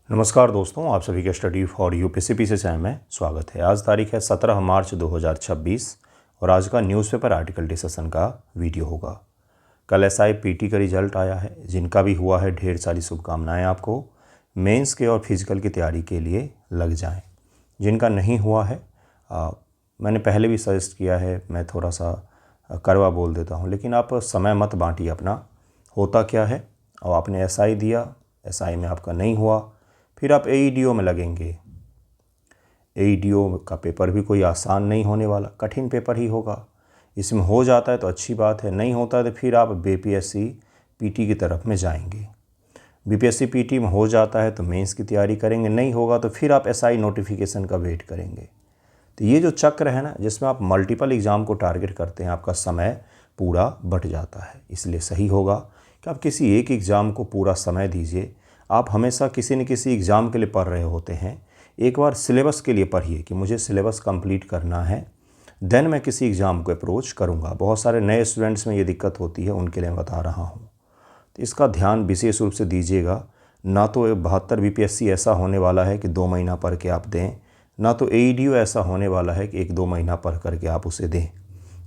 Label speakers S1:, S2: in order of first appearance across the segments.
S1: नमस्कार दोस्तों, आप सभी के स्टडी फॉर यूपीसीपीसी से में स्वागत है। आज तारीख है 17 मार्च 2026 और आज का न्यूज़पेपर आर्टिकल डिस्कशन का वीडियो होगा। कल एसआई पीटी का रिजल्ट आया है। जिनका भी हुआ है ढेर सारी शुभकामनाएं आपको। मेंस के और फिजिकल की तैयारी के लिए लग जाएं। जिनका नहीं हुआ है मैंने पहले भी सजेस्ट किया है, मैं थोड़ा सा करवा बोल देता हूँ, लेकिन आप समय मत बांटिए अपना। होता क्या है, अब आपने एसआई दिया, एसआई में आपका नहीं हुआ, फिर आप एईडीओ में लगेंगे। एईडीओ का पेपर भी कोई आसान नहीं होने वाला, कठिन पेपर ही होगा। इसमें हो जाता है तो अच्छी बात है, नहीं होता है तो फिर आप बीपीएससी पीटी की तरफ में जाएंगे। बीपीएससी पीटी में हो जाता है तो मेंस की तैयारी करेंगे, नहीं होगा तो फिर आप एसआई नोटिफिकेशन का वेट करेंगे। तो ये जो चक्र है ना, जिसमें आप मल्टीपल एग्ज़ाम को टारगेट करते हैं, आपका समय पूरा बट जाता है। इसलिए सही होगा कि आप किसी एक एग्ज़ाम को पूरा समय दीजिए। आप हमेशा किसी न किसी एग्ज़ाम के लिए पढ़ रहे होते हैं, एक बार सिलेबस के लिए पढ़िए कि मुझे सिलेबस कंप्लीट करना है, देन मैं किसी एग्ज़ाम को अप्रोच करूँगा। बहुत सारे नए स्टूडेंट्स में ये दिक्कत होती है, उनके लिए मैं बता रहा हूँ। तो इसका ध्यान विशेष रूप से दीजिएगा। ना तो 72 बीपीएससी ऐसा होने वाला है कि 2 महीना पढ़ के आप दें, ना तो एईडीओ ऐसा होने वाला है कि 1-2 महीना पढ़ करके आप उसे दें।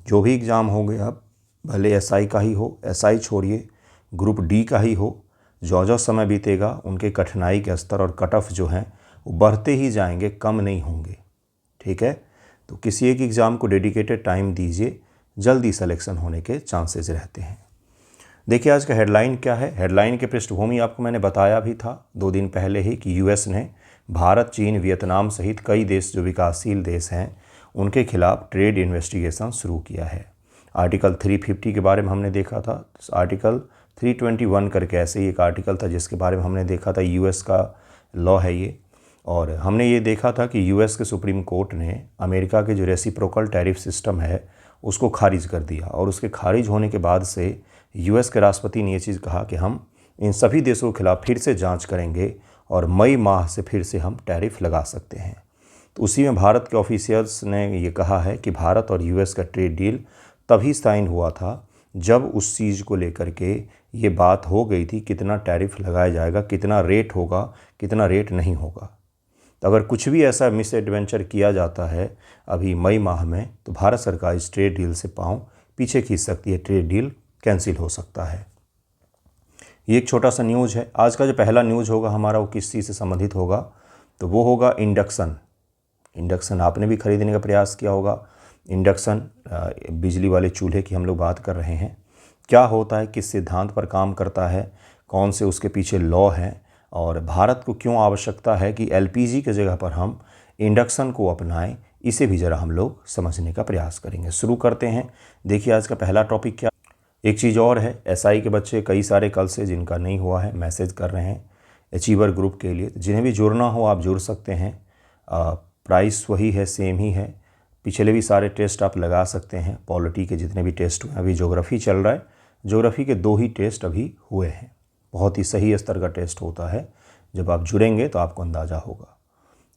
S1: जो भी एग्ज़ाम होंगे, आप भले एसआई का ही हो, एसआई छोड़िए, ग्रुप डी का ही हो, जो समय बीतेगा उनके कठिनाई के स्तर और कट ऑफ जो हैं वो बढ़ते ही जाएंगे, कम नहीं होंगे। ठीक है, तो किसी एक एग्ज़ाम को डेडिकेटेड टाइम दीजिए, जल्दी सिलेक्शन होने के चांसेस रहते हैं। देखिए आज का हेडलाइन क्या है। हेडलाइन के पृष्ठभूमि आपको मैंने बताया भी था 2 दिन पहले ही कि यूएस ने भारत, चीन, वियतनाम सहित कई देश जो विकासशील देश हैं उनके खिलाफ ट्रेड इन्वेस्टिगेशन शुरू किया है। आर्टिकल 350 के बारे में हमने देखा था। आर्टिकल 321 करके ऐसे ही एक आर्टिकल था जिसके बारे में हमने देखा था, यूएस का लॉ है ये। और हमने ये देखा था कि यूएस के सुप्रीम कोर्ट ने अमेरिका के जो रेसिप्रोकल टैरिफ सिस्टम है उसको खारिज कर दिया, और उसके खारिज होने के बाद से यूएस के राष्ट्रपति ने ये चीज़ कहा कि हम इन सभी देशों के खिलाफ फिर से जांच करेंगे और मई माह से फिर से हम टैरिफ लगा सकते हैं। तो उसी में भारत के ऑफिशियल्स ने ये कहा है कि भारत और यूएस का ट्रेड डील तभी साइन हुआ था जब उस चीज़ को लेकर के ये बात हो गई थी कितना टैरिफ लगाया जाएगा, कितना रेट होगा, कितना रेट नहीं होगा। तो अगर कुछ भी ऐसा मिस एडवेंचर किया जाता है अभी मई माह में, तो भारत सरकार इस ट्रेड डील से पाँव पीछे खींच सकती है, ट्रेड डील कैंसिल हो सकता है। ये एक छोटा सा न्यूज़ है। आज का जो पहला न्यूज़ होगा हमारा वो किस चीज़ से संबंधित होगा, तो वो होगा इंडक्शन। इंडक्शन आपने भी खरीदने का प्रयास किया होगा। इंडक्शन बिजली वाले चूल्हे की हम लोग बात कर रहे हैं। क्या होता है, किस सिद्धांत पर काम करता है, कौन से उसके पीछे लॉ हैं, और भारत को क्यों आवश्यकता है कि एलपीजी की जगह पर हम इंडक्शन को अपनाएं, इसे भी ज़रा हम लोग समझने का प्रयास करेंगे। शुरू करते हैं। देखिए आज का पहला टॉपिक क्या। एक चीज़ और है, एसआई के बच्चे कई सारे कल से जिनका नहीं हुआ है मैसेज कर रहे हैं अचीवर ग्रुप के लिए। जिन्हें भी जुड़ना हो आप जुड़ सकते हैं। प्राइस वही है, सेम ही है। पिछले भी सारे टेस्ट आप लगा सकते हैं। पॉलिटी के जितने भी टेस्ट हुए, अभी ज्योग्राफी चल रहा है, ज्योग्राफी के 2 ही टेस्ट अभी हुए हैं। बहुत ही सही स्तर का टेस्ट होता है। जब आप जुड़ेंगे तो आपको अंदाज़ा होगा।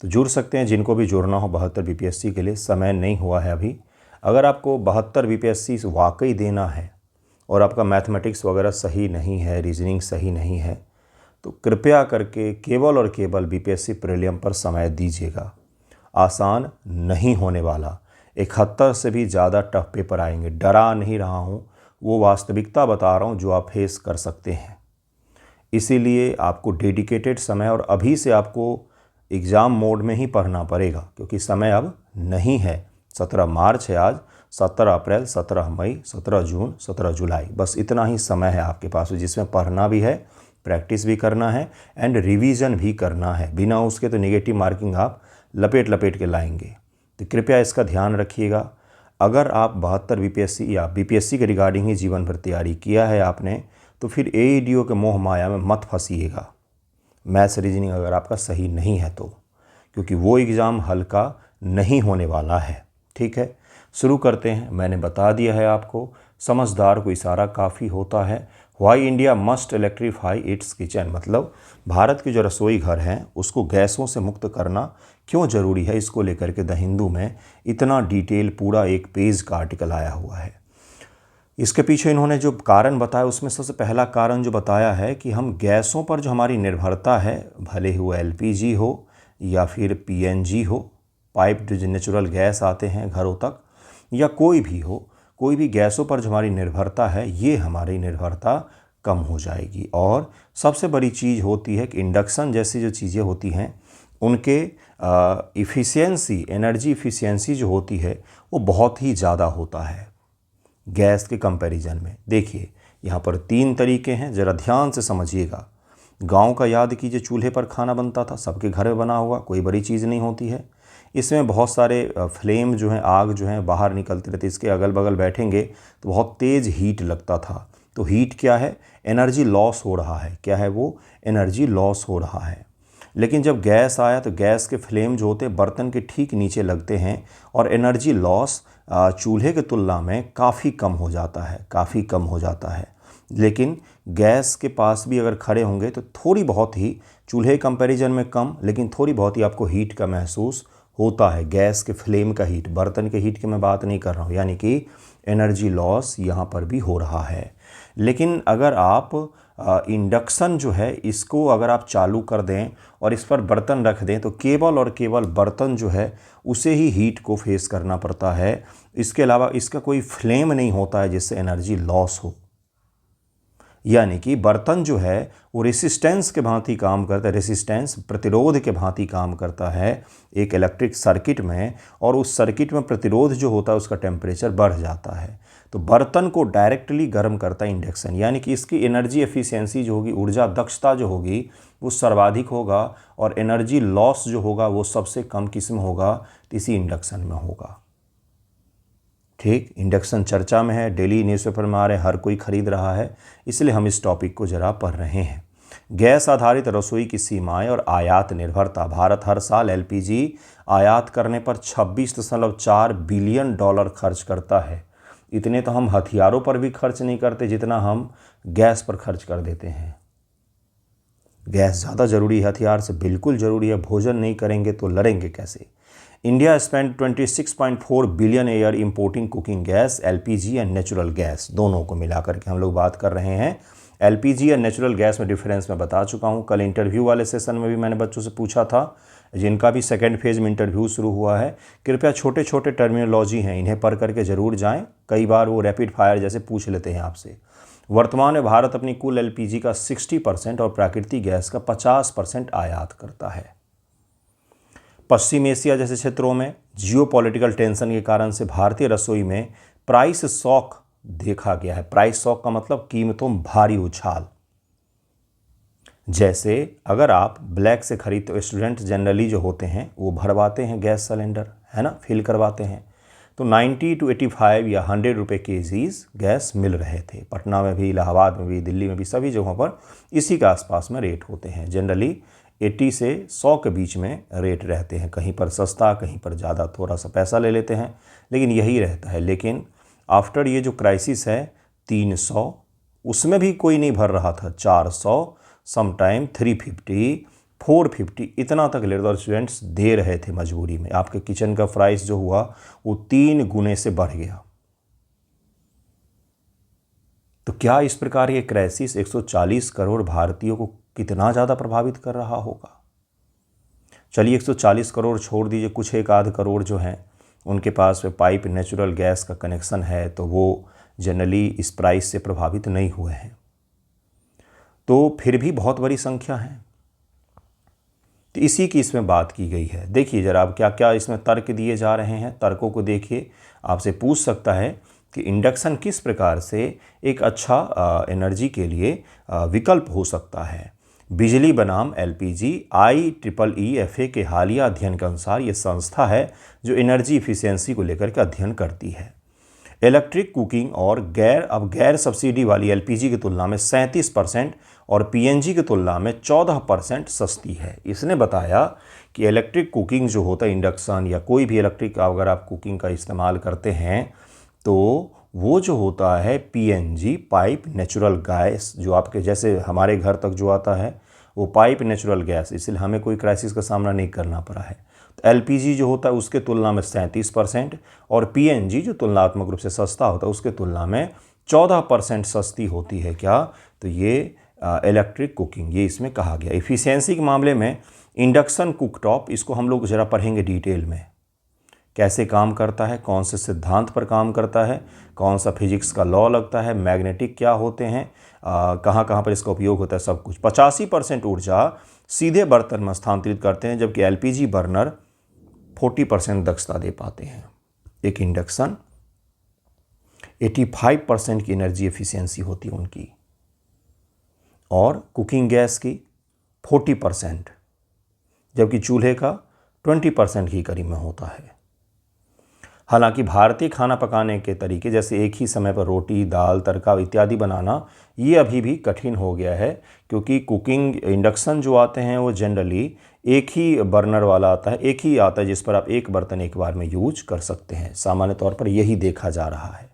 S1: तो जुड़ सकते हैं जिनको भी जुड़ना हो 72 बीपीएससी के लिए। समय नहीं हुआ है अभी। अगर आपको 72 बीपीएससी वाकई देना है और आपका मैथमेटिक्स वगैरह सही नहीं है, रीजनिंग सही नहीं है, तो कृपया करके केवल और केवल बीपीएससी प्रीलियम पर समय दीजिएगा। आसान नहीं होने वाला, 71 से भी ज़्यादा टफ पेपर आएंगे। डरा नहीं रहा हूँ, वो वास्तविकता बता रहा हूँ जो आप फेस कर सकते हैं। इसीलिए आपको डेडिकेटेड समय, और अभी से आपको एग्ज़ाम मोड में ही पढ़ना पड़ेगा क्योंकि समय अब नहीं है। 17 मार्च है आज, 17 अप्रैल, 17 मई, 17 जून, 17 जुलाई, बस इतना ही समय है आपके पास जिसमें पढ़ना भी है, प्रैक्टिस भी करना है एंड रिवीजन भी करना है। बिना उसके तो नेगेटिव मार्किंग आप लपेट के लाएंगे। तो कृपया इसका ध्यान रखिएगा। अगर आप 72 बीपीएससी या बीपीएससी के रिगार्डिंग ही जीवन भर तैयारी किया है आपने, तो फिर एईडीओ के मोह माया में मत फंसिएगा। मैथ्स रीजनिंग अगर आपका सही नहीं है तो, क्योंकि वो एग्ज़ाम हल्का नहीं होने वाला है। ठीक है, शुरू करते हैं। मैंने बता दिया है आपको, समझदार को इशारा काफ़ी होता है। Why India must electrify it's kitchen, मतलब भारत के जो रसोई घर हैं उसको गैसों से मुक्त करना क्यों ज़रूरी है, इसको लेकर के द हिंदू में इतना डिटेल पूरा 1 पेज का आर्टिकल आया हुआ है। इसके पीछे इन्होंने जो कारण बताया उसमें सबसे पहला कारण जो बताया है कि हम गैसों पर जो हमारी निर्भरता है, भले ही वो एलपीजी हो या फिर पीएनजी हो, पाइप जो नेचुरल गैस आते हैं घरों तक, या कोई भी हो, कोई भी गैसों पर जो हमारी निर्भरता है, ये हमारी निर्भरता कम हो जाएगी। और सबसे बड़ी चीज़ होती है कि इंडक्शन जैसी जो चीज़ें होती हैं उनके इफ़िशियंसी, एनर्जी इफ़िशियंसी जो होती है वो बहुत ही ज़्यादा होता है गैस के कंपैरिजन में। देखिए यहाँ पर 3 तरीके हैं, ज़रा ध्यान से समझिएगा। गांव का याद कीजिए, चूल्हे पर खाना बनता था, सबके घर में बना हुआ, कोई बड़ी चीज़ नहीं होती है। इसमें बहुत सारे फ्लेम जो हैं, आग जो हैं बाहर निकलती रहती, इसके अगल बगल बैठेंगे तो बहुत तेज़ हीट लगता था। तो हीट क्या है? एनर्जी लॉस हो रहा है। क्या है वो? एनर्जी लॉस हो रहा है। लेकिन जब गैस आया तो गैस के फ्लेम जो होते हैं बर्तन के ठीक नीचे लगते हैं और एनर्जी लॉस चूल्हे की तुलना में काफ़ी कम हो जाता है, काफ़ी कम हो जाता है। लेकिन गैस के पास भी अगर खड़े होंगे तो थोड़ी बहुत ही, चूल्हे कंपैरिजन में कम, लेकिन थोड़ी बहुत ही आपको हीट का महसूस होता है। गैस के फ्लेम का हीट, बर्तन के हीट की मैं बात नहीं कर रहा हूँ, यानी कि एनर्जी लॉस यहाँ पर भी हो रहा है। लेकिन अगर आप इंडक्शन जो है इसको अगर आप चालू कर दें और इस पर बर्तन रख दें तो केवल और केवल बर्तन जो है उसे ही हीट को फेस करना पड़ता है। इसके अलावा इसका कोई फ्लेम नहीं होता है जिससे एनर्जी लॉस हो। यानी कि बर्तन जो है वो रेसिस्टेंस के भांति काम करता है, रेसिस्टेंस प्रतिरोध के भांति काम करता है एक इलेक्ट्रिक सर्किट में, और उस सर्किट में प्रतिरोध जो होता है उसका टेम्परेचर बढ़ जाता है। तो बर्तन को डायरेक्टली गर्म करता है इंडक्शन, यानी कि इसकी एनर्जी एफिशिएंसी जो होगी, ऊर्जा दक्षता जो होगी वो सर्वाधिक होगा, और एनर्जी लॉस जो होगा वो सबसे कम किस्म होगा, तो इसी इंडक्शन में होगा। ठीक, इंडक्शन चर्चा में है, डेली न्यूज़पेपर में आ रहे हैं, हर कोई खरीद रहा है, इसलिए हम इस टॉपिक को जरा पढ़ रहे हैं। गैस आधारित रसोई की सीमाएं और आयात निर्भरता। भारत हर साल एलपीजी आयात करने पर 26.4 बिलियन डॉलर खर्च करता है। इतने तो हम हथियारों पर भी खर्च नहीं करते जितना हम गैस पर खर्च कर देते हैं। गैस ज़्यादा ज़रूरी है हथियार से, बिल्कुल ज़रूरी है। भोजन नहीं करेंगे तो लड़ेंगे कैसे? India spend 26.4 billion a year importing cooking gas, LPG and natural gas, दोनों को मिलाकर के हम लोग बात कर रहे हैं। एलपीजी और नेचुरल गैस में डिफरेंस मैं बता चुका हूँ। कल इंटरव्यू वाले सेशन में भी मैंने बच्चों से पूछा था, जिनका भी सेकेंड फेज़ में इंटरव्यू शुरू हुआ है, कृपया छोटे छोटे टर्मिनोलॉजी हैं इन्हें पढ़ करके ज़रूर जाएँ, कई बार वो रैपिड फायर जैसे पूछ लेते हैं आपसे। वर्तमान में भारत अपनी कुल एलपीजी का 60% और प्राकृतिक गैस का 50% आयात करता है। पश्चिम एशिया जैसे क्षेत्रों में जियोपॉलिटिकल टेंशन के कारण से भारतीय रसोई में प्राइस शॉक देखा गया है। प्राइस शॉक का मतलब कीमतों में भारी उछाल। जैसे अगर आप ब्लैक से खरीदते हो, स्टूडेंट जनरली जो होते हैं वो भरवाते हैं गैस सिलेंडर, है ना, फिल करवाते हैं, तो 90 to 85 या 100 रुपये केजीज गैस मिल रहे थे। पटना में भी, इलाहाबाद में भी, दिल्ली में भी, सभी जगहों पर इसी के आसपास में रेट होते हैं। जनरली 80 से 100 के बीच में रेट रहते हैं, कहीं पर सस्ता, कहीं पर ज़्यादा, थोड़ा सा पैसा ले लेते हैं, लेकिन यही रहता है। लेकिन आफ्टर ये जो क्राइसिस है 300, उसमें भी कोई नहीं भर रहा था, 400, समटाइम 350, 450 इतना तक लेबर स्टूडेंट्स दे रहे थे मजबूरी में। आपके किचन का प्राइस जो हुआ वो 3 गुने से बढ़ गया। तो क्या इस प्रकार ये क्राइसिस 140 करोड़ भारतीयों को कितना ज़्यादा प्रभावित कर रहा होगा? चलिए 140 करोड़ छोड़ दीजिए, कुछ एक आध करोड़ जो हैं उनके पास में पाइप नेचुरल गैस का कनेक्शन है, तो वो जनरली इस प्राइस से प्रभावित नहीं हुए हैं। तो फिर भी बहुत बड़ी संख्या है, तो इसी की इसमें बात की गई है। देखिए जरा अब क्या क्या इसमें तर्क दिए जा रहे हैं, तर्कों को देखिए। आपसे पूछ सकता है कि इंडक्शन किस प्रकार से एक अच्छा एनर्जी के लिए विकल्प हो सकता है। बिजली बनाम एलपीजी, IEEE के हालिया अध्ययन के अनुसार ये संस्था है जो एनर्जी इफिशियंसी को लेकर के अध्ययन करती है। इलेक्ट्रिक कुकिंग और गैर सब्सिडी वाली एलपीजी की तुलना में 37% और पीएनजी की तुलना में 14% सस्ती है। इसने बताया कि इलेक्ट्रिक कुकिंग जो होता है, इंडक्शन या कोई भी इलेक्ट्रिक अगर आप कुकिंग का इस्तेमाल करते हैं तो वो जो होता है पीएनजी, पाइप नेचुरल गैस, जो आपके जैसे हमारे घर तक जो आता है वो पाइप नेचुरल गैस, इसलिए हमें कोई क्राइसिस का सामना नहीं करना पड़ा है। तो एलपीजी जो होता है उसके तुलना में 37% और पीएनजी जो तुलनात्मक रूप से सस्ता होता है उसके तुलना में 14% सस्ती होती है। क्या? तो ये इलेक्ट्रिक कुकिंग, ये इसमें कहा गया। इफ़िशियंसी के मामले में इंडक्शन कुकटॉप, इसको हम लोग ज़रा पढ़ेंगे डिटेल में, कैसे काम करता है, कौन से सिद्धांत पर काम करता है, कौन सा फिजिक्स का लॉ लगता है, मैग्नेटिक क्या होते हैं, कहाँ कहाँ पर इसका उपयोग होता है, सब कुछ। 85% ऊर्जा सीधे बर्तन में हस्तांतरित करते हैं, जबकि एलपीजी बर्नर 40% दक्षता दे पाते हैं। एक इंडक्शन 85% की एनर्जी एफिशिएंसी होती है उनकी, और कुकिंग गैस की 40%, जबकि चूल्हे का 20% ही करीब में होता है। हालांकि भारतीय खाना पकाने के तरीके, जैसे एक ही समय पर रोटी, दाल, तड़का इत्यादि बनाना, ये अभी भी कठिन हो गया है, क्योंकि कुकिंग इंडक्शन जो आते हैं वो जनरली एक ही बर्नर वाला आता है, एक ही आता है जिस पर आप एक बर्तन एक बार में यूज कर सकते हैं। सामान्य तौर पर यही देखा जा रहा है।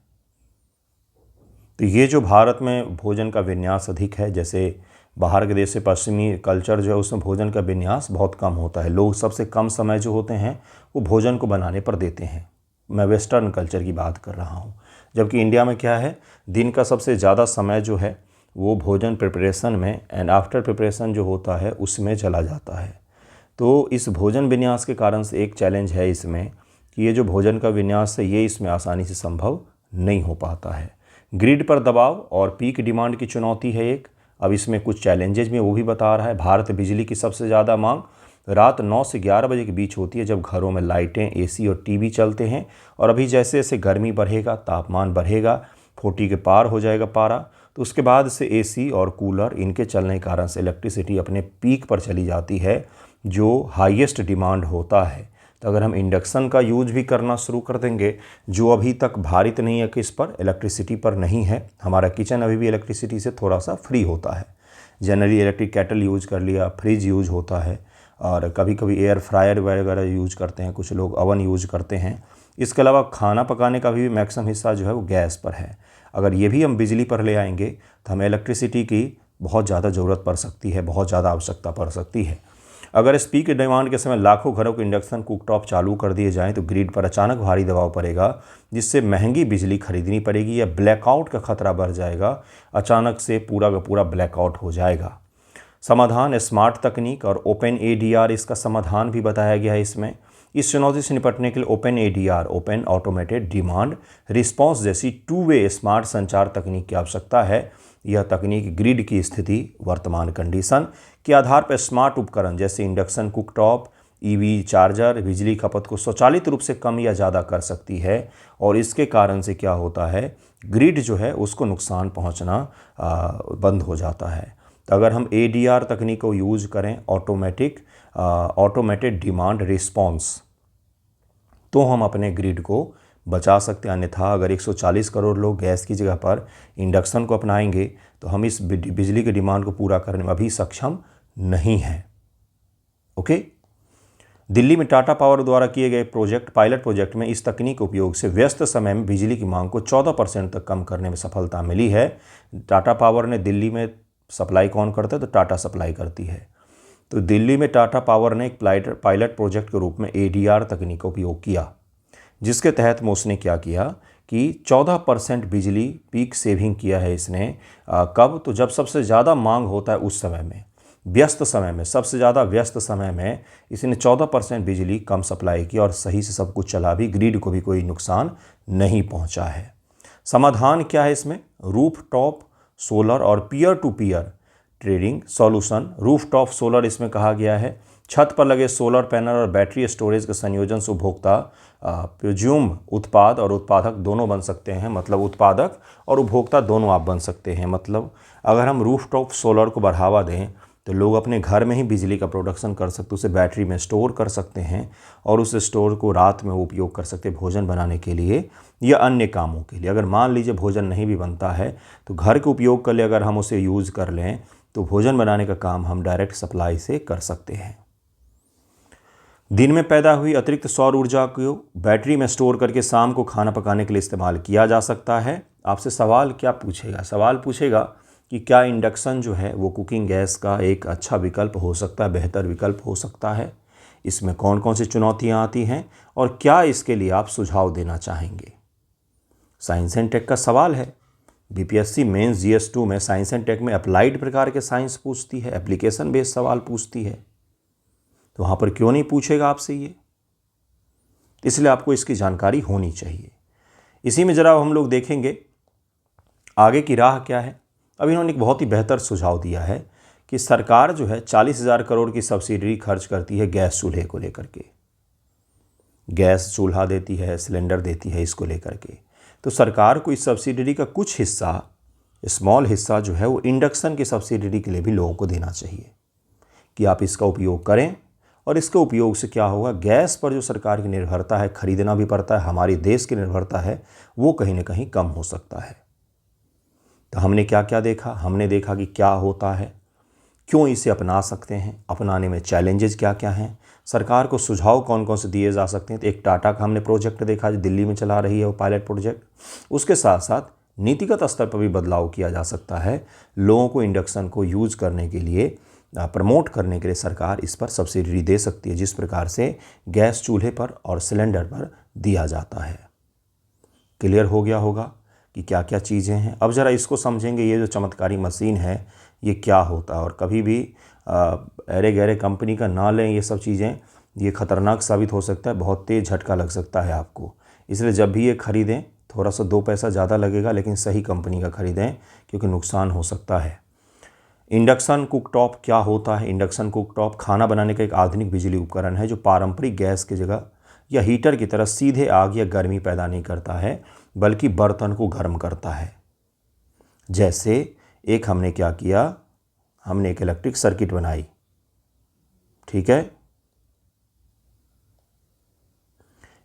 S1: तो ये जो भारत में भोजन का विन्यास अधिक है, जैसे बाहर के देश से पश्चिमी कल्चर जो है उसमें भोजन का विन्यास बहुत कम होता है। लोग सबसे कम समय जो होते हैं वो भोजन को बनाने पर देते हैं। मैं वेस्टर्न कल्चर की बात कर रहा हूँ। जबकि इंडिया में क्या है, दिन का सबसे ज़्यादा समय जो है वो भोजन प्रिपरेशन में एंड आफ्टर प्रिपरेशन जो होता है उसमें चला जाता है। तो इस भोजन विन्यास के कारण से एक चैलेंज है इसमें कि ये जो भोजन का विन्यास है ये इसमें आसानी से संभव नहीं हो पाता है। ग्रिड पर दबाव और पीक डिमांड की चुनौती है एक। अब इसमें कुछ चैलेंजेज में वो भी बता रहा है। भारत बिजली की सबसे ज़्यादा मांग रात 9 से 11 बजे के बीच होती है, जब घरों में लाइटें, एसी और टीवी चलते हैं। और अभी जैसे जैसे गर्मी बढ़ेगा, तापमान बढ़ेगा, 40 के पार हो जाएगा पारा, तो उसके बाद से एसी और कूलर इनके चलने के कारण से इलेक्ट्रिसिटी अपने पीक पर चली जाती है, जो हाईएस्ट डिमांड होता है। तो अगर हम इंडक्शन का यूज भी करना शुरू कर देंगे, जो अभी तक भारित नहीं है, किस पर, इलेक्ट्रिसिटी पर नहीं है, हमारा किचन अभी भी इलेक्ट्रिसिटी से थोड़ा सा फ्री होता है। जनरली इलेक्ट्रिक केटल यूज कर लिया, फ्रिज यूज होता है, और कभी कभी एयर फ्रायर वगैरह यूज करते हैं, कुछ लोग ओवन यूज करते हैं। इसके अलावा खाना पकाने का भी मैक्सिमम हिस्सा जो है वो गैस पर है। अगर ये भी हम बिजली पर ले आएंगे तो हमें इलेक्ट्रिसिटी की बहुत ज़्यादा ज़रूरत पड़ सकती है, बहुत ज़्यादा आवश्यकता पड़ सकती है। अगर इस पीक डिमांड के समय लाखों घरों के इंडक्शन कुकटॉप चालू कर दिए जाएं तो ग्रिड पर अचानक भारी दबाव पड़ेगा, जिससे महंगी बिजली खरीदनी पड़ेगी या ब्लैकआउट का खतरा बढ़ जाएगा। अचानक से पूरा का पूरा ब्लैकआउट हो जाएगा। समाधान स्मार्ट तकनीक और ओपन एडीआर, इसका समाधान भी बताया गया है इसमें। इस चुनौती से निपटने के लिए open ADR, open automated demand response जैसी 2 वे स्मार्ट संचार तकनीक की आवश्यकता है। यह तकनीक ग्रिड की स्थिति, वर्तमान कंडीशन के आधार पर स्मार्ट उपकरण जैसे इंडक्शन कुकटॉप, ईवी चार्जर, बिजली खपत को स्वचालित रूप से कम या ज़्यादा कर सकती है। और इसके कारण से क्या होता है, ग्रिड जो है उसको नुकसान पहुंचना बंद हो जाता है। तो अगर हम एडीआर तकनीक को यूज करें, ऑटोमेटेड डिमांड रिस्पॉन्स, तो हम अपने ग्रिड को बचा सकते हैं। अन्यथा अगर 140 करोड़ लोग गैस की जगह पर इंडक्शन को अपनाएंगे तो हम इस बिजली की डिमांड को पूरा करने में अभी सक्षम नहीं हैं। ओके। दिल्ली में टाटा पावर द्वारा किए गए पायलट प्रोजेक्ट में इस तकनीक के उपयोग से व्यस्त समय में बिजली की मांग को 14% तक कम करने में सफलता मिली है। टाटा पावर ने, दिल्ली में सप्लाई कौन करता है, तो टाटा सप्लाई करती है। तो दिल्ली में टाटा पावर ने एक पायलट प्रोजेक्ट के रूप में एडीआर तकनीक का उपयोग किया, जिसके तहत में उसने क्या किया कि 14% बिजली पीक सेविंग किया है इसने। कब? तो जब सबसे ज़्यादा मांग होता है उस समय में, व्यस्त समय में, सबसे ज़्यादा व्यस्त समय में इसने 14% बिजली कम सप्लाई की और सही से सब कुछ चला भी, ग्रिड को भी कोई नुकसान नहीं पहुंचा है। समाधान क्या है इसमें? रूफ टॉप सोलर और peer to peer trading solution. Rooftop solar इसमें कहा गया है, छत पर लगे सोलर पैनल और बैटरी स्टोरेज के संयोजन से उपभोक्ता प्रोज्यूम उत्पाद और उत्पादक दोनों बन सकते हैं। मतलब उत्पादक और उपभोक्ता दोनों आप बन सकते हैं। मतलब अगर हम रूफ टॉप सोलर को बढ़ावा दें तो लोग अपने घर में ही बिजली का प्रोडक्शन कर सकते, उसे बैटरी में स्टोर कर सकते हैं और उस स्टोर को रात में वो उपयोग कर सकते हैं भोजन बनाने के लिए या अन्य कामों के लिए। अगर मान लीजिए भोजन नहीं भी बनता है तो घर के उपयोग के लिए अगर हम उसे यूज़ कर लें तो भोजन बनाने का काम हम डायरेक्ट सप्लाई से कर सकते हैं। दिन में पैदा हुई अतिरिक्त सौर ऊर्जा को बैटरी में स्टोर करके शाम को खाना पकाने के लिए इस्तेमाल किया जा सकता है। आपसे सवाल क्या पूछेगा? सवाल पूछेगा कि क्या इंडक्शन जो है वो कुकिंग गैस का एक अच्छा विकल्प हो सकता है, बेहतर विकल्प हो सकता है? इसमें कौन कौन सी चुनौतियां आती हैं और क्या इसके लिए आप सुझाव देना चाहेंगे? साइंस एंड टेक का सवाल है। बीपीएससी मेंस GS2 में साइंस एंड टेक में अप्लाइड प्रकार के साइंस पूछती है, एप्लीकेशन बेस्ड सवाल पूछती है, तो वहाँ पर क्यों नहीं पूछेगा आपसे ये? इसलिए आपको इसकी जानकारी होनी चाहिए। इसी में ज़रा हम लोग देखेंगे आगे की राह क्या है। अब इन्होंने एक बहुत ही बेहतर सुझाव दिया है कि सरकार जो है 40,000 करोड़ की सब्सिडी खर्च करती है गैस चूल्हे को लेकर के, गैस चूल्हा देती है, सिलेंडर देती है, इसको लेकर के। तो सरकार को इस सब्सिडी का कुछ हिस्सा, स्मॉल हिस्सा जो है वो इंडक्शन की सब्सिडी के लिए भी लोगों को देना चाहिए कि आप इसका उपयोग करें। और इसके उपयोग से क्या होगा, गैस पर जो सरकार की निर्भरता है, खरीदना भी पड़ता है, हमारे देश की निर्भरता है, वो कहीं ना कहीं कम हो सकता है। तो हमने क्या क्या देखा? हमने देखा कि क्या होता है, क्यों इसे अपना सकते हैं, अपनाने में चैलेंजेस क्या क्या हैं, सरकार को सुझाव कौन कौन से दिए जा सकते हैं। तो एक टाटा का हमने प्रोजेक्ट देखा जो दिल्ली में चला रही है, वो पायलट प्रोजेक्ट। उसके साथ साथ नीतिगत स्तर पर भी बदलाव किया जा सकता है। लोगों को इंडक्शन को यूज़ करने के लिए, प्रमोट करने के लिए सरकार इस पर सब्सिडी दे सकती है, जिस प्रकार से गैस चूल्हे पर और सिलेंडर पर दिया जाता है। क्लियर हो गया होगा कि क्या क्या चीज़ें हैं। अब ज़रा इसको समझेंगे, ये जो चमत्कारी मशीन है ये क्या होता है। और कभी भी अरे गहरे कंपनी का ना लें ये सब चीज़ें, ये ख़तरनाक साबित हो सकता है, बहुत तेज़ झटका लग सकता है आपको। इसलिए जब भी ये ख़रीदें, थोड़ा सा 2 पैसा ज़्यादा लगेगा, लेकिन सही कंपनी का ख़रीदें, क्योंकि नुकसान हो सकता है। इंडक्शन कुकटॉप क्या होता है? इंडक्शन कुकटॉप खाना बनाने का एक आधुनिक बिजली उपकरण है जो पारंपरिक गैस की जगह या हीटर की तरह सीधे आग या गर्मी पैदा नहीं करता है, बल्कि बर्तन को गर्म करता है। जैसे एक हमने क्या किया, हमने एक इलेक्ट्रिक सर्किट बनाई, ठीक है।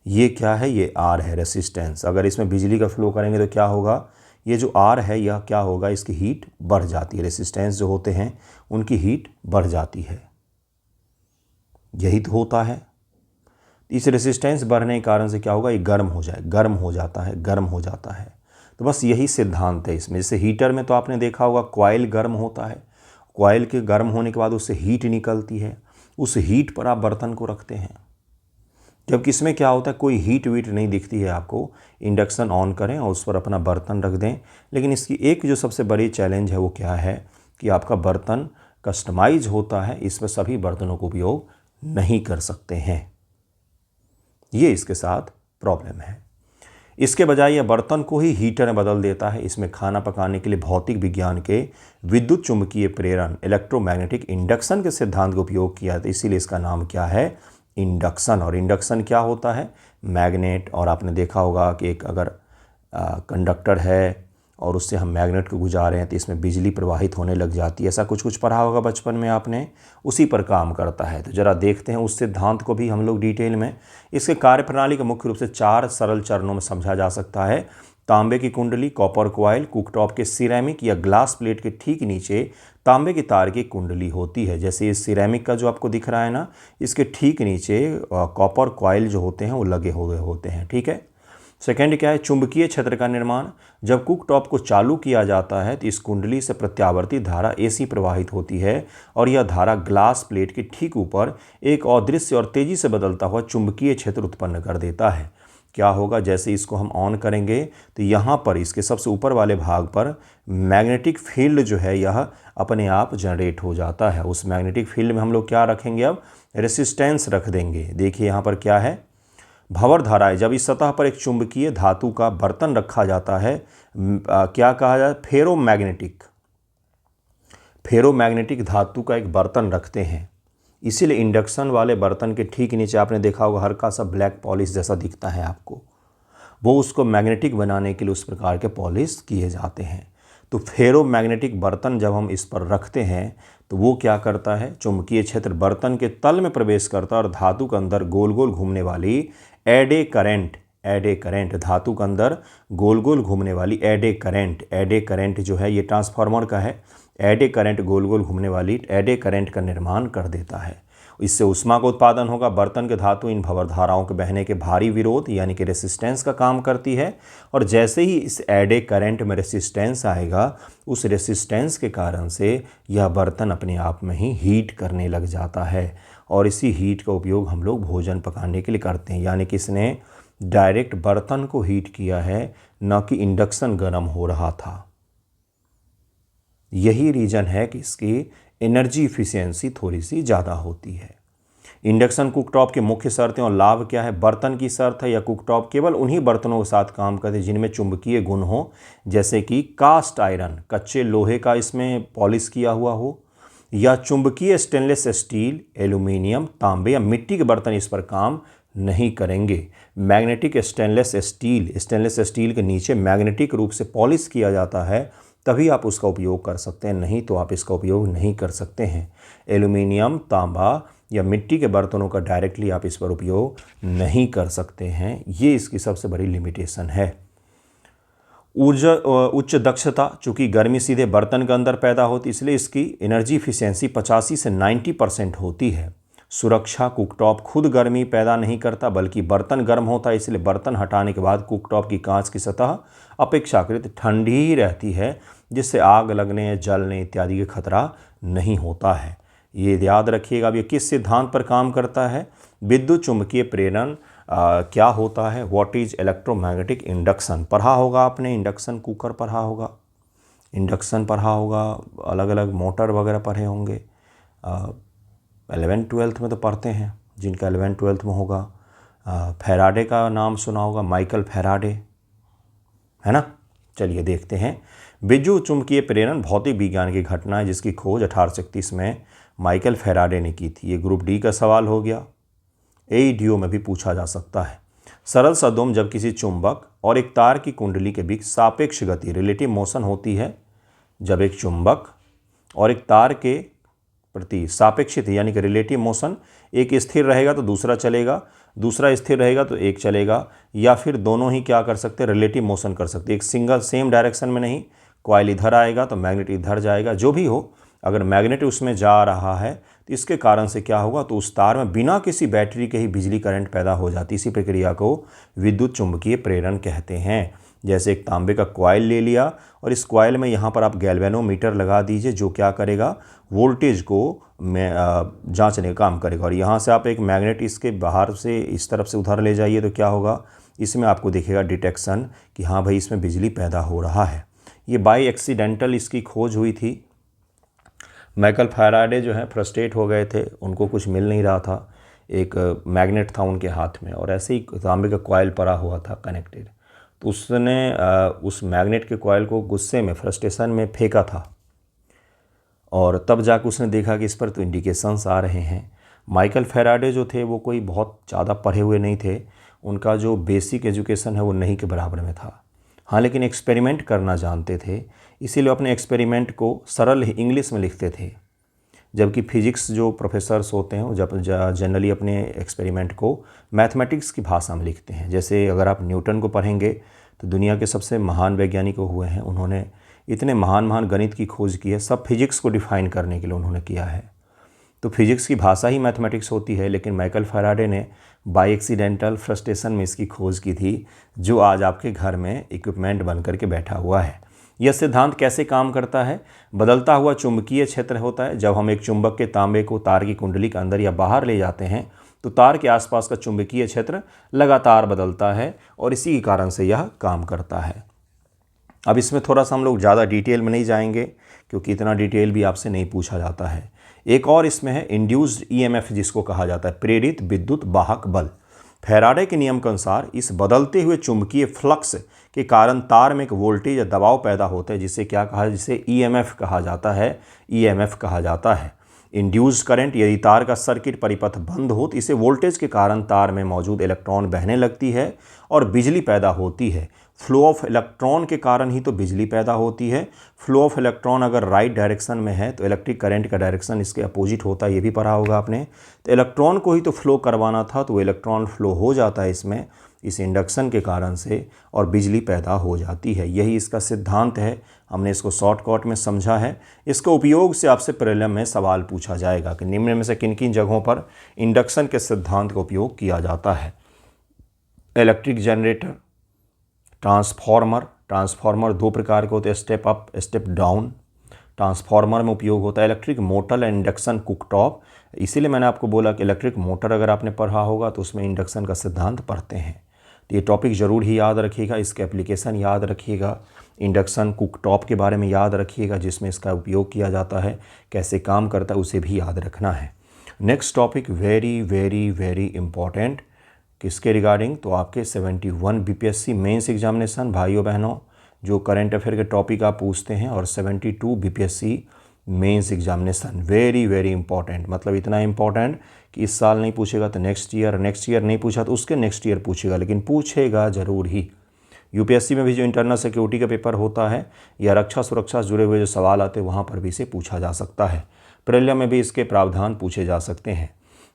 S1: ये क्या है? ये आर है, रेसिस्टेंस। अगर इसमें बिजली का फ्लो करेंगे तो क्या होगा, ये जो आर है यह क्या होगा, इसकी हीट बढ़ जाती है। रेसिस्टेंस जो होते हैं उनकी हीट बढ़ जाती है, यही तो होता है। इस रेसिस्टेंस बढ़ने के कारण से क्या होगा, ये गर्म हो जाए, गर्म हो जाता है, गर्म हो जाता है। तो बस यही सिद्धांत है इसमें। जैसे हीटर में तो आपने देखा होगा कॉइल गर्म होता है, कॉइल के गर्म होने के बाद उससे हीट निकलती है, उस हीट पर आप बर्तन को रखते हैं। जबकि इसमें क्या होता है, कोई हीट वीट नहीं दिखती है आपको। इंडक्शन ऑन करें और उस पर अपना बर्तन रख दें। लेकिन इसकी एक जो सबसे बड़ी चैलेंज है वो क्या है कि आपका बर्तन कस्टमाइज होता है, इसमें सभी बर्तनों को उपयोग नहीं कर सकते हैं। ये इसके साथ प्रॉब्लम है। इसके बजाय यह बर्तन को ही हीटर में बदल देता है। इसमें खाना पकाने के लिए भौतिक विज्ञान के विद्युत चुंबकीय प्रेरण, इलेक्ट्रोमैग्नेटिक इंडक्शन के सिद्धांत का उपयोग किया था, इसीलिए इसका नाम क्या है, इंडक्शन। और इंडक्शन क्या होता है, मैग्नेट। और आपने देखा होगा कि एक अगर कंडक्टर है और उससे हम मैग्नेट को गुजार रहे हैं तो इसमें बिजली प्रवाहित होने लग जाती है। ऐसा कुछ कुछ पढ़ा होगा बचपन में आपने, उसी पर काम करता है। तो ज़रा देखते हैं उस सिद्धांत को भी हम लोग डिटेल में। इसके कार्यप्रणाली को मुख्य रूप से 4 सरल चरणों में समझा जा सकता है। तांबे की कुंडली, कॉपर कॉइल, कुकटॉप के सिरेमिक या ग्लास प्लेट के ठीक नीचे तांबे की तार की कुंडली होती है। जैसे इस सिरेमिक का जो आपको दिख रहा है ना, इसके ठीक नीचे कॉपर कॉइल जो होते हैं वो लगे हुए होते हैं, ठीक है। सेकेंड क्या है, चुंबकीय क्षेत्र का निर्माण। जब कुकटॉप को चालू किया जाता है तो इस कुंडली से प्रत्यावर्ती धारा AC प्रवाहित होती है और यह धारा ग्लास प्लेट के ठीक ऊपर एक अदृश्य और तेजी से बदलता हुआ चुंबकीय क्षेत्र उत्पन्न कर देता है। क्या होगा, जैसे इसको हम ऑन करेंगे तो यहाँ पर इसके सबसे ऊपर वाले भाग पर मैग्नेटिक फील्ड जो है यह अपने आप जनरेट हो जाता है। उस मैग्नेटिक फील्ड में हम लोग क्या रखेंगे, अब रेसिस्टेंस रख देंगे। देखिए यहाँ पर क्या है, भंवर धाराएं। जब इस सतह पर एक चुंबकीय धातु का बर्तन रखा जाता है, क्या कहा जाए, फेरोमैग्नेटिक धातु का एक बर्तन रखते हैं। इसीलिए इंडक्शन वाले बर्तन के ठीक नीचे आपने देखा होगा हल्का सा ब्लैक पॉलिश जैसा दिखता है आपको, वो उसको मैग्नेटिक बनाने के लिए उस प्रकार के पॉलिश किए जाते हैं। तो फेरोमैग्नेटिक बर्तन जब हम इस पर रखते हैं तो वो क्या करता है, चुंबकीय क्षेत्र बर्तन के तल में प्रवेश करता है और धातु के अंदर गोल गोल घूमने वाली एडे करंट, धातु के अंदर गोल गोल घूमने वाली एडे करंट जो है, ये ट्रांसफार्मर का है। एडे करंट, गोल गोल घूमने वाली एडे करंट का निर्माण कर देता है। इससे ऊष्मा का उत्पादन होगा। बर्तन के धातु इन भंवर धाराओं के बहने के भारी विरोध यानी कि रेसिस्टेंस का काम करती है। और जैसे ही इस एडे करंट में रेसिस्टेंस आएगा, उस रेसिस्टेंस के कारण से यह बर्तन अपने आप में ही हीट करने लग जाता है। और इसी हीट का उपयोग हम लोग भोजन पकाने के लिए करते हैं। यानी कि इसने डायरेक्ट बर्तन को हीट किया है, न कि इंडक्शन गर्म हो रहा था। यही रीज़न है कि इसकी एनर्जी इफिशियंसी थोड़ी सी ज़्यादा होती है। इंडक्शन कुकटॉप के मुख्य शर्तें और लाभ क्या है? बर्तन की शर्त है या कुकटॉप केवल उन्हीं बर्तनों के साथ काम करते हैं जिनमें चुंबकीय गुण हो, जैसे कि कास्ट आयरन, कच्चे लोहे का इसमें पॉलिश किया हुआ हो, या चुंबकीय स्टेनलेस स्टील, एल्यूमिनियम, तांबे या मिट्टी के बर्तन इस पर काम नहीं करेंगे। मैग्नेटिक स्टेनलेस स्टील के नीचे मैग्नेटिक रूप से पॉलिश किया जाता है, तभी आप उसका उपयोग कर सकते हैं, नहीं तो आप इसका उपयोग नहीं कर सकते हैं। एल्यूमिनियम, तांबा या मिट्टी के बर्तनों का डायरेक्टली आप इस पर उपयोग नहीं कर सकते हैं। ये इसकी सबसे बड़ी लिमिटेशन है। ऊर्जा उच्च दक्षता, चूँकि गर्मी सीधे बर्तन के अंदर पैदा होती इसलिए इसकी एनर्जी इफिशियंसी 85 से 90% होती है। सुरक्षा, कुकटॉप खुद गर्मी पैदा नहीं करता बल्कि बर्तन गर्म होता है, इसलिए बर्तन हटाने के बाद कुकटॉप की कांच की सतह अपेक्षाकृत ठंडी ही रहती है, जिससे आग लगने, जलने इत्यादि का खतरा नहीं होता है। ये याद रखिएगा। अब ये किस सिद्धांत पर काम करता है? विद्युत चुंबकीय प्रेरण क्या होता है? व्हाट इज इलेक्ट्रोमैग्नेटिक इंडक्शन पढ़ा होगा आपने, इंडक्शन कुकर पढ़ा होगा, इंडक्शन पढ़ा होगा, अलग अलग मोटर वगैरह पढ़े होंगे। 11th-12th में तो पढ़ते हैं, जिनका 11th-12th में होगा। फैराडे का नाम सुना होगा, माइकल फैराडे, है ना। चलिए देखते हैं। विद्युत चुंबकीय प्रेरण भौतिक विज्ञान की घटना है जिसकी खोज 1831 में माइकल फैराडे ने की थी। ये ग्रुप डी का सवाल हो गया। AEDO में भी पूछा जा सकता है। सरल शब्दों में, जब किसी चुंबक और एक तार की कुंडली के बीच सापेक्ष गति, रिलेटिव मोशन होती है, जब एक चुंबक और एक तार के प्रति सापेक्षित यानी कि रिलेटिव मोशन, एक स्थिर रहेगा तो दूसरा चलेगा, दूसरा स्थिर रहेगा तो एक चलेगा, या फिर दोनों ही क्या कर सकते हैं? रिलेटिव मोशन कर सकते हैं। एक सिंगल सेम डायरेक्शन में नहीं, कॉइल इधर आएगा तो मैग्नेट इधर जाएगा, जो भी हो, अगर मैग्नेट उसमें जा रहा है तो इसके कारण से क्या होगा? तो उस तार में बिना किसी बैटरी के ही बिजली करंट पैदा हो जाती है। इसी प्रक्रिया को विद्युत चुंबकीय प्रेरण कहते हैं। जैसे एक तांबे का कॉइल ले लिया और इस कॉइल में यहाँ पर आप गैल्वेनोमीटर लगा दीजिए, जो क्या करेगा? वोल्टेज को जांचने का काम करेगा। और यहाँ से आप एक मैग्नेट इसके बाहर से इस तरफ से उधर ले जाइए तो क्या होगा? इसमें आपको दिखेगा डिटेक्शन कि हाँ भाई इसमें बिजली पैदा हो रहा है। ये बाई एक्सीडेंटल इसकी खोज हुई थी। माइकल फैराडे जो है फ्रस्ट्रेट हो गए थे, उनको कुछ मिल नहीं रहा था। एक मैग्नेट था उनके हाथ में और ऐसे ही तांबे का कॉइल पड़ा हुआ था कनेक्टेड, तो उसने उस मैग्नेट के कॉइल को गुस्से में, फ्रस्ट्रेशन में फेंका था, और तब जाकर उसने देखा कि इस पर तो इंडिकेशंस आ रहे हैं। माइकल फैराडे जो थे वो कोई बहुत ज़्यादा पढ़े हुए नहीं थे, उनका जो बेसिक एजुकेशन है वो नहीं के बराबर में था। हाँ, लेकिन एक्सपेरिमेंट करना जानते थे, इसीलिए अपने एक्सपेरिमेंट को सरल इंग्लिश में लिखते थे। जबकि फिजिक्स जो प्रोफेसर्स होते हैं वो जब जनरली अपने एक्सपेरिमेंट को मैथमेटिक्स की भाषा में लिखते हैं। जैसे अगर आप न्यूटन को पढ़ेंगे तो दुनिया के सबसे महान वैज्ञानिक हुए हैं, उन्होंने इतने महान महान गणित की खोज की है, सब फिजिक्स को डिफाइन करने के लिए उन्होंने किया है। तो फिजिक्स की भाषा ही मैथमेटिक्स होती है, लेकिन माइकल फैराडे ने बाई एक्सीडेंटल फ्रस्ट्रेशन में इसकी खोज की थी, जो आज आपके घर में इक्विपमेंट बन करके बैठा हुआ है। यह सिद्धांत कैसे काम करता है? बदलता हुआ चुंबकीय क्षेत्र होता है। जब हम एक चुंबक के तांबे को तार की कुंडली के अंदर या बाहर ले जाते हैं तो तार के आसपास का चुंबकीय क्षेत्र लगातार बदलता है और इसी के कारण से यह काम करता है। अब इसमें थोड़ा सा हम लोग ज़्यादा डिटेल में नहीं जाएंगे क्योंकि इतना डिटेल भी आपसे नहीं पूछा जाता है। एक और इसमें है इंड्यूस्ड EMF, जिसको कहा जाता है प्रेरित विद्युत वाहक बल। फैराडे के नियम के अनुसार इस बदलते हुए चुंबकीय फ्लक्स के कारण तार में एक वोल्टेज या दबाव पैदा होता है, जिसे क्या कहा, जिसे EMF कहा जाता है, EMF कहा जाता है। इंड्यूस्ड करंट, यदि तार का सर्किट परिपथ बंद हो तो इसे वोल्टेज के कारण तार में मौजूद इलेक्ट्रॉन बहने लगती है और बिजली पैदा होती है। फ्लो ऑफ इलेक्ट्रॉन के कारण ही तो बिजली पैदा होती है। फ्लो ऑफ इलेक्ट्रॉन अगर राइट डायरेक्शन में है तो इलेक्ट्रिक करंट का डायरेक्शन इसके अपोजिट होता है, ये भी पढ़ा होगा आपने। तो इलेक्ट्रॉन को ही तो फ्लो करवाना था, तो इलेक्ट्रॉन फ्लो हो जाता है इसमें, इस इंडक्शन के कारण से, और बिजली पैदा हो जाती है। यही इसका सिद्धांत है। हमने इसको शॉर्टकट में समझा है। इसके उपयोग से आपसे प्रीलिम में सवाल पूछा जाएगा कि निम्न में से किन किन जगहों पर इंडक्शन के सिद्धांत का उपयोग किया जाता है। इलेक्ट्रिक जनरेटर, ट्रांसफार्मर 2 प्रकार के होते हैं, step up, step down. Transformer में उपयोग होता है electric motor and induction cooktop. इसीलिए मैंने आपको बोला कि इलेक्ट्रिक मोटर अगर आपने पढ़ा होगा तो उसमें इंडक्शन का सिद्धांत पढ़ते हैं। तो ये टॉपिक ज़रूर ही याद रखिएगा, इसके एप्लीकेशन याद रखिएगा, इंडक्शन कुकटॉप के बारे में याद रखिएगा जिसमें इसका उपयोग किया जाता है, कैसे काम करता है उसे भी याद रखना है। Next topic very very very important, किसके रिगार्डिंग, तो आपके 71 बीपीएससी मेंस एग्जामिनेशन भाइयों बहनों, जो करंट अफेयर के टॉपिक आप पूछते हैं, और 72 BPSC mains examination very very important, मतलब इतना इंपॉर्टेंट कि इस साल नहीं पूछेगा तो नेक्स्ट ईयर नहीं पूछा तो उसके नेक्स्ट ईयर पूछेगा, लेकिन पूछेगा ज़रूर ही। यूपीएससी में भी जो इंटरनल सिक्योरिटी का पेपर होता है या रक्षा सुरक्षा से जुड़े हुए जो सवाल आते हैं वहाँ पर भी इसे पूछा जा सकता है। प्रीलिम में भी इसके प्रावधान पूछे जा सकते हैं।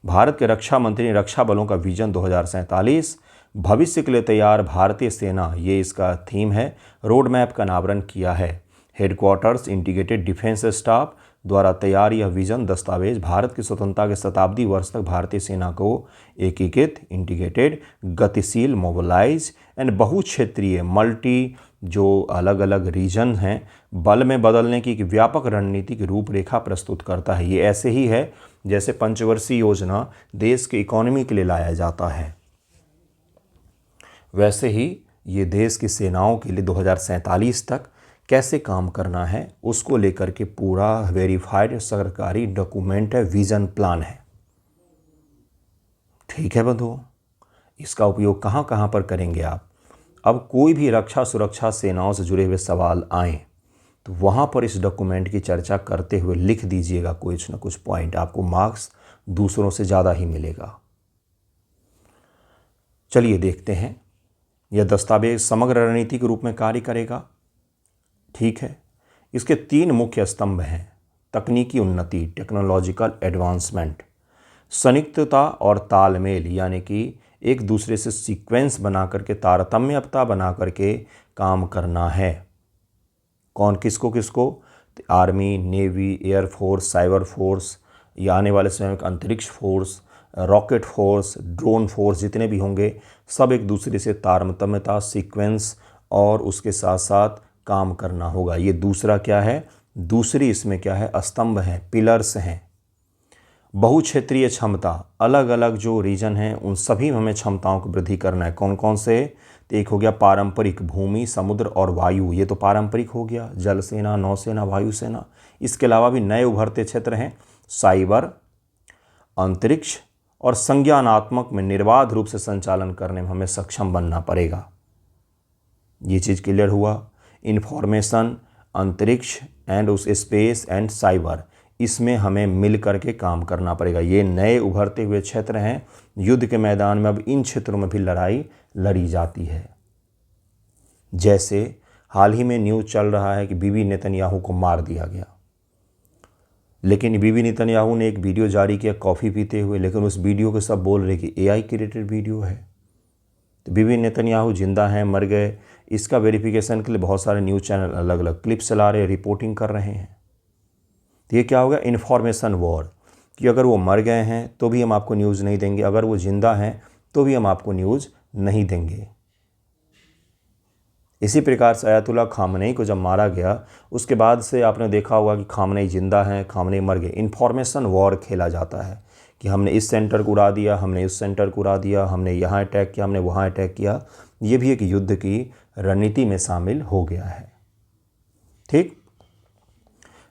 S1: भारत के रक्षा मंत्री ने रक्षा बलों का विजन 2047 भविष्य के लिए तैयार भारतीय सेना, ये इसका थीम है, रोड मैप का अनावरण किया है। हेडक्वार्टर्स इंटीग्रेटेड डिफेंस स्टाफ द्वारा तैयार यह विजन दस्तावेज भारत की स्वतंत्रता के शताब्दी वर्ष तक भारतीय सेना को एकीकृत, इंटीग्रेटेड, गतिशील, मोबिलाइज एंड बहुक्षेत्रीय, मल्टी, जो अलग अलग रीजन हैं, बल में बदलने की एक व्यापक रणनीति की रूपरेखा प्रस्तुत करता है। ये ऐसे ही है जैसे पंचवर्षीय योजना देश की इकोनॉमी के लिए लाया जाता है, वैसे ही ये देश की सेनाओं के लिए 2047 तक कैसे काम करना है उसको लेकर के पूरा वेरीफाइड सरकारी डॉक्यूमेंट है, विजन प्लान है। ठीक है बंधुओं, इसका उपयोग कहाँ कहाँ पर करेंगे आप। अब कोई भी रक्षा सुरक्षा सेनाओं से जुड़े हुए सवाल आए तो वहाँ पर इस डॉक्यूमेंट की चर्चा करते हुए लिख दीजिएगा कुछ ना कुछ पॉइंट, आपको मार्क्स दूसरों से ज़्यादा ही मिलेगा। चलिए देखते हैं, यह दस्तावेज समग्र रणनीति के रूप में कार्य करेगा। ठीक है, इसके 3 मुख्य स्तंभ हैं, तकनीकी उन्नति, टेक्नोलॉजिकल एडवांसमेंट, संयुक्तता और तालमेल, यानी कि एक दूसरे से सीक्वेंस बना करके, तारतम्यता बना करके काम करना है। कौन किसको किसको, army, navy, air force, cyber force, या आने वाले समय में अंतरिक्ष force, rocket force, drone force, जितने भी होंगे सब एक दूसरे से तारतम्यता, सीक्वेंस और उसके साथ साथ काम करना होगा। ये दूसरा क्या है, दूसरी इसमें क्या है, स्तंभ हैं, पिलर्स हैं। बहुक्षेत्रीय क्षमता, अलग अलग जो रीजन हैं उन सभी में हमें क्षमताओं को वृद्धि करना है। कौन कौन से, तो एक हो गया पारंपरिक, भूमि, समुद्र और वायु, ये तो पारंपरिक हो गया, जल सेना, नौसेना, वायुसेना। इसके अलावा भी नए उभरते क्षेत्र हैं, साइबर, अंतरिक्ष और संज्ञानात्मक में निर्बाध रूप से संचालन करने में हमें सक्षम बनना पड़ेगा। ये चीज़ क्लियर हुआ। इंफॉर्मेशन, अंतरिक्ष एंड उस स्पेस एंड साइबर, इसमें हमें मिल करके काम करना पड़ेगा। ये नए उभरते हुए क्षेत्र हैं, युद्ध के मैदान में अब इन क्षेत्रों में भी लड़ाई लड़ी जाती है। जैसे हाल ही में न्यूज़ चल रहा है कि बीबी नेतन्याहू को मार दिया गया, लेकिन बीबी नेतन्याहू ने एक वीडियो जारी किया कॉफ़ी पीते हुए, लेकिन उस वीडियो के सब बोल रहे कि AI क्रिएटेड वीडियो है। तो बीबी नेतन्याहू जिंदा हैं, मर गए, इसका वेरिफिकेशन के लिए बहुत सारे न्यूज़ चैनल अलग अलग क्लिप्स चला रहे, रिपोर्टिंग कर रहे हैं। तो ये क्या होगा, इन्फॉर्मेशन वॉर, कि अगर वो मर गए हैं तो भी हम आपको न्यूज़ नहीं देंगे, अगर वो जिंदा हैं तो भी हम आपको न्यूज़ नहीं देंगे। इसी प्रकार से आयतुल्ला खामनेई को जब मारा गया उसके बाद से आपने देखा होगा कि खामनेई जिंदा हैं, खामनेई मर गए। इन्फॉर्मेशन वॉर खेला जाता है कि हमने इस सेंटर को उड़ा दिया, हमने इस सेंटर को उड़ा दिया, हमने यहाँ अटैक किया, हमने वहाँ अटैक किया। ये भी एक युद्ध की रणनीति में शामिल हो गया है। ठीक,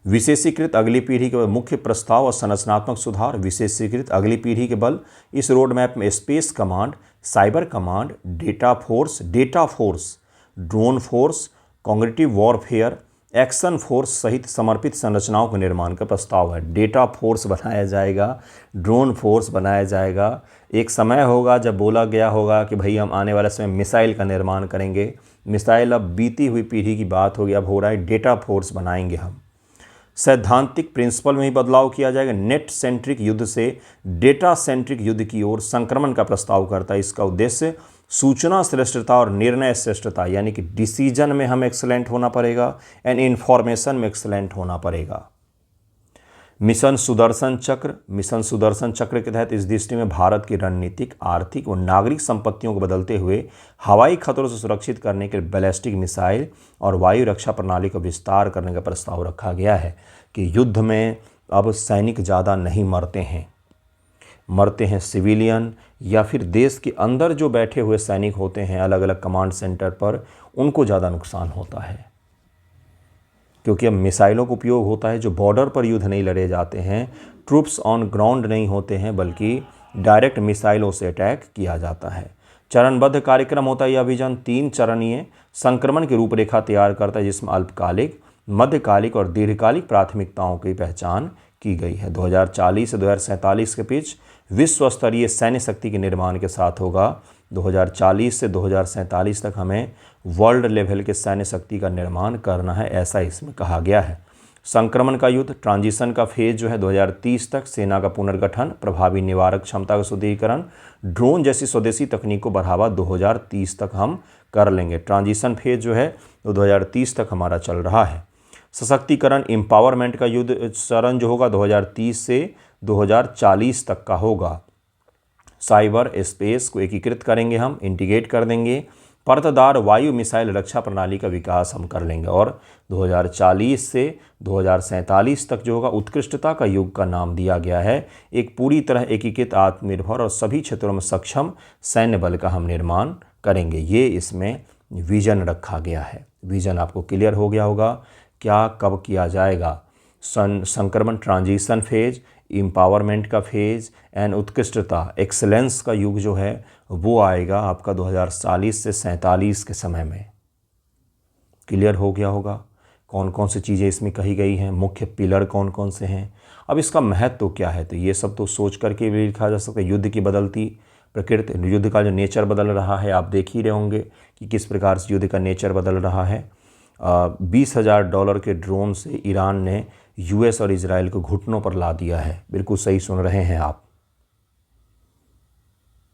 S1: विशेषीकृत अगली पीढ़ी के मुख्य प्रस्ताव और संरचनात्मक सुधार। विशेषीकृत अगली पीढ़ी के बल, इस रोड मैप में space command, cyber command, data force, drone force, cognitive warfare, action force सहित समर्पित संरचनाओं के निर्माण का प्रस्ताव है। डेटा फोर्स बनाया जाएगा, ड्रोन फोर्स बनाया जाएगा। एक समय होगा जब बोला गया होगा कि भाई हम आने वाले समय मिसाइल का निर्माण करेंगे। मिसाइल अब बीती हुई पीढ़ी की बात होगी, अब हो रहा है डेटा फोर्स बनाएंगे हम। सैद्धांतिक प्रिंसिपल में ही बदलाव किया जाएगा। नेट सेंट्रिक युद्ध से डेटा सेंट्रिक युद्ध की ओर संक्रमण का प्रस्ताव करता है। इसका उद्देश्य सूचना श्रेष्ठता और निर्णय श्रेष्ठता, यानी कि डिसीजन में हम एक्सलेंट होना पड़ेगा एंड इन्फॉर्मेशन में एक्सलेंट होना पड़ेगा। मिशन सुदर्शन चक्र के तहत इस दृष्टि में भारत की रणनीतिक, आर्थिक और नागरिक संपत्तियों को बदलते हुए हवाई खतरों से सुरक्षित करने के लिए बैलिस्टिक मिसाइल और वायु रक्षा प्रणाली का विस्तार करने का प्रस्ताव रखा गया है कि युद्ध में अब सैनिक ज़्यादा नहीं मरते हैं। मरते हैं सिविलियन या फिर देश के अंदर जो बैठे हुए सैनिक होते हैं अलग अलग कमांड सेंटर पर, उनको ज़्यादा नुकसान होता है। क्योंकि अब मिसाइलों का उपयोग होता है, जो बॉर्डर पर युद्ध नहीं लड़े जाते हैं, ट्रूप्स ऑन ग्राउंड नहीं होते हैं, बल्कि डायरेक्ट मिसाइलों से अटैक किया जाता है। चरणबद्ध कार्यक्रम होता है। यह अभियान 3 चरणीय संक्रमण की रूपरेखा तैयार करता है, जिसमें अल्पकालिक, मध्यकालिक और दीर्घकालिक प्राथमिकताओं की पहचान की गई है। 2040 से 2047 के बीच विश्व स्तरीय सैन्य शक्ति के निर्माण के साथ होगा। 2040 से 2047 तक हमें वर्ल्ड लेवल के सैन्य शक्ति का निर्माण करना है, ऐसा इसमें कहा गया है। संक्रमण का युद्ध, ट्रांजिशन का फेज जो है 2030 तक, सेना का पुनर्गठन, प्रभावी निवारक क्षमता का सुदृढ़ीकरण, ड्रोन जैसी स्वदेशी तकनीक को बढ़ावा 2030 तक हम कर लेंगे। ट्रांजिशन फेज जो है वो 2030 तक हमारा चल रहा है। सशक्तिकरण, एम्पावरमेंट का युद्ध चरण जो होगा 2030 से 2040 तक का होगा। साइबर स्पेस को एकीकृत करेंगे, हम इंटीग्रेट कर देंगे। परतदार वायु मिसाइल रक्षा प्रणाली का विकास हम कर लेंगे। और 2040 से 2047 तक जो होगा उत्कृष्टता का युग का नाम दिया गया है। एक पूरी तरह एकीकृत, आत्मनिर्भर और सभी क्षेत्रों में सक्षम सैन्य बल का हम निर्माण करेंगे। ये इसमें विजन रखा गया है। विजन आपको क्लियर हो गया होगा, क्या कब किया जाएगा। संक्रमण, ट्रांजिशन फेज, एम्पावरमेंट का फेज एंड उत्कृष्टता, एक्सेलेंस का युग जो है वो आएगा आपका 2040 से 47 के समय में। क्लियर हो गया होगा कौन कौन सी चीज़ें इसमें कही गई हैं, मुख्य पिलर कौन कौन से हैं। अब इसका महत्व तो क्या है, तो ये सब तो सोच करके भी लिखा जा सकता है। युद्ध की बदलती प्रकृति, युद्ध का जो नेचर बदल रहा है, आप देख ही रहे होंगे कि किस प्रकार से युद्ध का नेचर बदल रहा है। $20,000 के ड्रोन से ईरान ने यूएस और इजराइल को घुटनों पर ला दिया है। बिल्कुल सही सुन रहे हैं आप।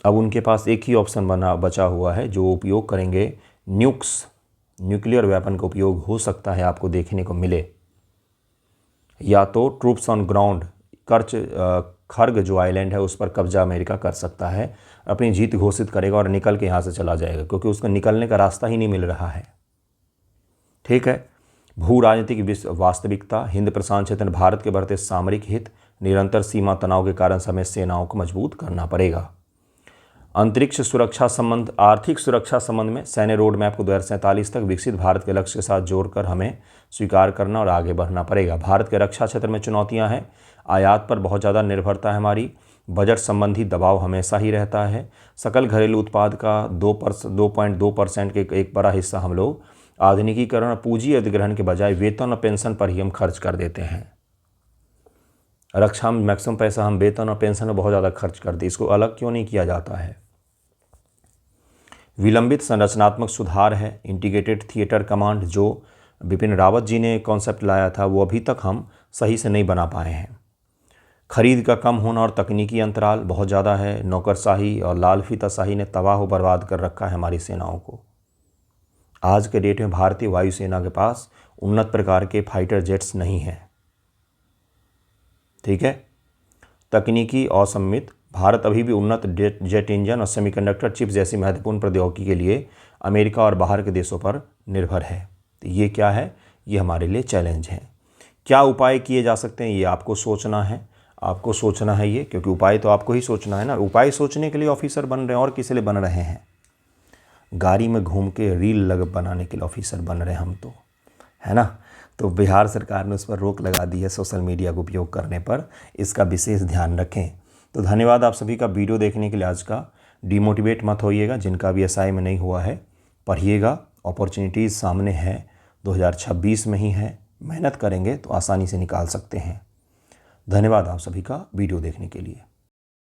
S1: अब उनके पास एक ही ऑप्शन बचा हुआ है, जो उपयोग करेंगे न्यूक्स, न्यूक्लियर वेपन का उपयोग हो सकता है आपको देखने को मिले। या तो ट्रूप्स ऑन ग्राउंड, खर्ग जो आइलैंड है उस पर कब्जा अमेरिका कर सकता है, अपनी जीत घोषित करेगा और निकल के यहाँ से चला जाएगा, क्योंकि उसको निकलने का रास्ता ही नहीं मिल रहा है। ठीक है। भू राजनीतिक वास्तविकता, हिंद प्रशांत क्षेत्र में भारत के बढ़ते सामरिक हित, निरंतर सीमा तनाव के कारण हमें सेनाओं को मजबूत करना पड़ेगा। अंतरिक्ष सुरक्षा संबंध, आर्थिक सुरक्षा संबंध में सैन्य रोड मैप को 2047 तक विकसित भारत के लक्ष्य के साथ जोड़कर हमें स्वीकार करना और आगे बढ़ना पड़ेगा। भारत के रक्षा क्षेत्र में चुनौतियां हैं, आयात पर बहुत ज़्यादा निर्भरता है हमारी, बजट संबंधी दबाव हमेशा ही रहता है, सकल घरेलू उत्पाद का 2.2% के एक बड़ा हिस्सा हम लोग आधुनिकीकरण और पूंजी अधिग्रहण के बजाय वेतन और पेंशन पर ही हम खर्च कर देते हैं। रक्षा में मैक्सिमम पैसा हम वेतन और पेंशन में बहुत ज़्यादा खर्च करते, इसको अलग क्यों नहीं किया जाता है। विलंबित संरचनात्मक सुधार है, इंटीग्रेटेड थिएटर कमांड जो बिपिन रावत जी ने कॉन्सेप्ट लाया था वो अभी तक हम सही से नहीं बना पाए हैं। खरीद का कम होना और तकनीकी अंतराल बहुत ज़्यादा है। नौकरशाही और लाल फीताशाही ने तबाह व बर्बाद कर रखा है हमारी सेनाओं को। आज के डेट में भारतीय वायुसेना के पास उन्नत प्रकार के फाइटर जेट्स नहीं हैं। ठीक है। तकनीकी असममित, भारत अभी भी उन्नत जेट इंजन और सेमीकंडक्टर चिप्स जैसी महत्वपूर्ण प्रौद्योगिकी के लिए अमेरिका और बाहर के देशों पर निर्भर है। तो ये क्या है, ये हमारे लिए चैलेंज है। क्या उपाय किए जा सकते हैं, ये आपको सोचना है, आपको सोचना है ये, क्योंकि उपाय तो आपको ही सोचना है ना। उपाय सोचने के लिए ऑफिसर बन रहे हैं, और किसी लिए बन रहे हैं। गाड़ी में घूम के रील बनाने के लिए ऑफिसर बन रहे हैं हम तो, है ना। तो बिहार सरकार ने उस पर रोक लगा दी है सोशल मीडिया का उपयोग करने पर, इसका विशेष ध्यान रखें। तो धन्यवाद आप सभी का वीडियो देखने के लिए। आज का डिमोटिवेट मत होइएगा, जिनका भी एसआई में नहीं हुआ है पढ़िएगा, अपॉर्चुनिटीज़ सामने है, 2026 में ही है, मेहनत करेंगे तो आसानी से निकाल सकते हैं। धन्यवाद आप सभी का वीडियो देखने के लिए।